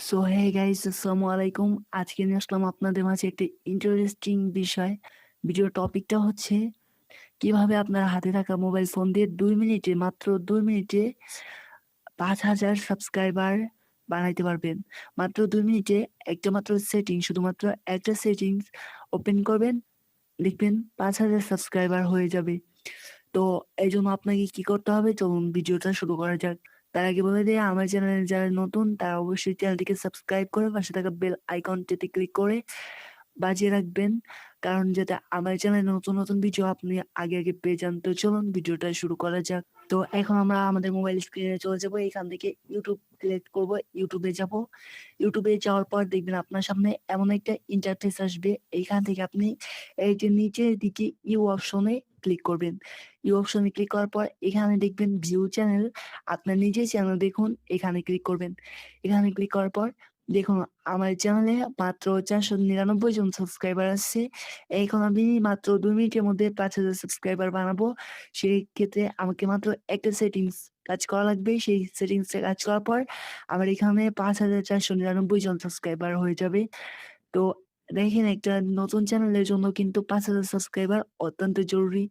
So hey guys, আসসালামু আলাইকুম। আজকে নিয়ে আসলাম আপনাদের মাঝে একটি ইন্টারেস্টিং বিষয়। ভিডিও টপিকটা হচ্ছে কিভাবে আপনার হাতে থাকা মোবাইল ফোন দিয়ে 2 মিনিটে, মাত্র 2 মিনিটে 5,000 সাবস্ক্রাইবার বানাইতে পারবেন। মাত্র 2 মিনিটে একটা মাত্র সেটিং, শুধুমাত্র একটা সেটিংস ওপেন করবেন, দেখবেন 5,000 সাবস্ক্রাইবার হয়ে যাবে। তো এই জন্য আপনাকে কি করতে হবে, চলুন ভিডিওটা শুরু করা যাক। তার আগে বলে দিই, আমার চ্যানেলে যারা নতুন তারা অবশ্যই চ্যানেলটিকে সাবস্ক্রাইব করে পাশে থাকা বেল আইকনটিতে ক্লিক করে বাজিয়ে রাখবেন, কারণ যাতে আমার চ্যানেলে নতুন নতুন ভিডিও আপনি আগে আগে পেয়ে যান। তো চলুন ভিডিওটা শুরু করা যাক। তো এখন আমরা আমাদের মোবাইল স্ক্রিনে চলে যাব, এখান থেকে ইউটিউব সিলেক্ট করব, ইউটিউবে যাব। ইউটিউবে যাওয়ার পর দেখবেন আপনার সামনে এমন একটা ইন্টারফেস আসবে। এইখান থেকে আপনি এই যে নিচের দিকে ইউ অপশনে ক্লিক করবেন। ইউ অপশনে ক্লিক করার পর এখানে দেখবেন ভিউ চ্যানেল, আপনার নিজের চ্যানেল দেখুন, এখানে ক্লিক করবেন। এখানে ক্লিক করার পর দেখুন আমার চ্যানেলে মাত্র 499 জন সাবস্ক্রাইবার আসছে। এখন আমি মাত্র 2 মিনিটের মধ্যে 5,000 সাবস্ক্রাইবার বানাবো। সেই ক্ষেত্রে আমাকে মাত্র একটা সেটিংস কাজ করা লাগবে। সেই সেটিংসটা কাজ করার পর আমার এখানে 5,499 জন সাবস্ক্রাইবার হয়ে যাবে। তো দেখেন, একটা নতুন চ্যানেলের জন্য কিন্তু 5,000 সাবস্ক্রাইবার অত্যন্ত জরুরি।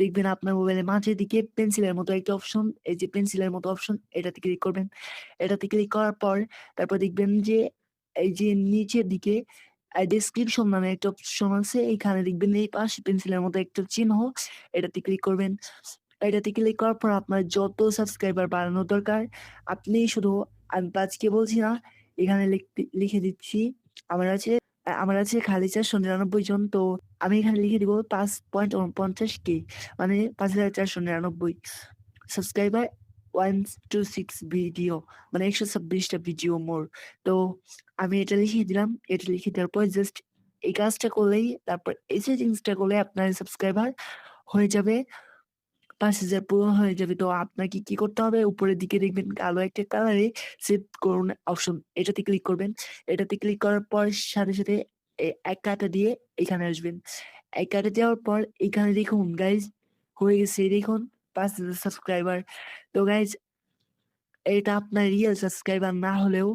দেখবেন আপনার মোবাইলের মাঝের দিকে পেন্সিলের মতো একটা অপশন, এই যে পেন্সিলের মতো অপশন, এটাতে ক্লিক করবেন। এটাতে ক্লিক করার পর তারপর দেখবেন যে এই যে নিচের দিকে ডেসক্রিপশন নামে একটা অপশন আছে। এখানে দেখবেন এই পাশে পেন্সিলের মতো একটা চিহ্ন, এটাতে ক্লিক করবেন। এটাতে ক্লিক করার পর আপনার যত সাবস্ক্রাইবার বাড়ানো দরকার আপনি শুধু, আমি ৫ কে বলছি না, এখানে লিখে দিচ্ছি। আমার আছে খালি ৪৯৯ জন। তো আমি এখানে লিখে দিব ৫.৫৯K, মানে ৫,৪৯৯ সাবস্ক্রাইবার, 126 ভিডিও, মানে ১২৬টা ভিডিও মোর। তো আমি এটা লিখিয়ে দিলাম। এটা লিখে দেওয়ার পর জাস্ট এই কাজটা করলেই, তারপর এই সেটিংসটা করলে আপনার সাবস্ক্রাইবার হয়ে যাবে, ৫,০০০ পূরণ হয়ে যাবে। তো আপনাকে কি করতে হবে, উপরের দিকে দেখবেন কালো একটা কালারে সেভ করুন অপশন, এটাতে ক্লিক করবেন। এটাতে ক্লিক করার পর সাথে, সাথে এক কাটা দিয়ে এখানে আসবেন। এক কাটা দেওয়ার পর এখানে দেখুন গাইজ, হয়ে গেছে, দেখুন ৫,০০০ সাবস্ক্রাইবার। তো গাইজ, এটা আপনার রিয়েল সাবস্ক্রাইবার না হলেও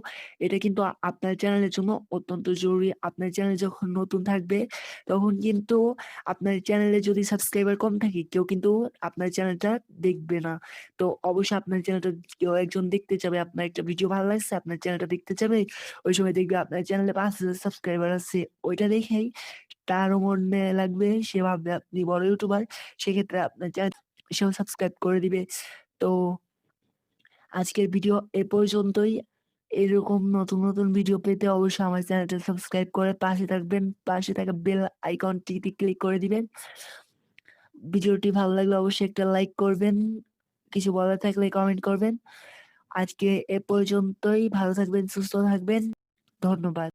এটা কিন্তু আপনার চ্যানেলের জন্য অত্যন্ত জরুরি। আপনার চ্যানেল যখন নতুন থাকবে তখন কিন্তু আপনার চ্যানেলে যদি সাবস্ক্রাইবার কম থাকে কেউ কিন্তু আপনার চ্যানেলটা দেখবে না। তো অবশ্যই আপনার চ্যানেলটা কেউ একজন দেখতে যাবে, আপনার একটা ভিডিও ভালো লাগছে আপনার চ্যানেলটা দেখতে যাবে, ওই সময় দেখবে আপনার চ্যানেলে ৫,০০০ সাবস্ক্রাইবার আছে। ওইটা দেখেই তারও মনে লাগবে, সে ভাববে আপনি বড় ইউটিউবার, সেক্ষেত্রে আপনার চ্যানেল সেও সাবস্ক্রাইব করে দিবে। তো আজকের ভিডিও এ পর্যন্তই। এরকম নতুন, নতুন ভিডিও পেতে অবশ্যই আমার চ্যানেলটা সাবস্ক্রাইব করে পাশে থাকবেন। পাশে থাকা বেল আইকনটিতে ক্লিক করে দিবেন। ভিডিওটি ভালো লাগলে অবশ্যই একটা লাইক করবেন। কিছু বলার থাকলে কমেন্ট করবেন। আজকে এ পর্যন্তই। ভালো থাকবেন, সুস্থ থাকবেন। ধন্যবাদ।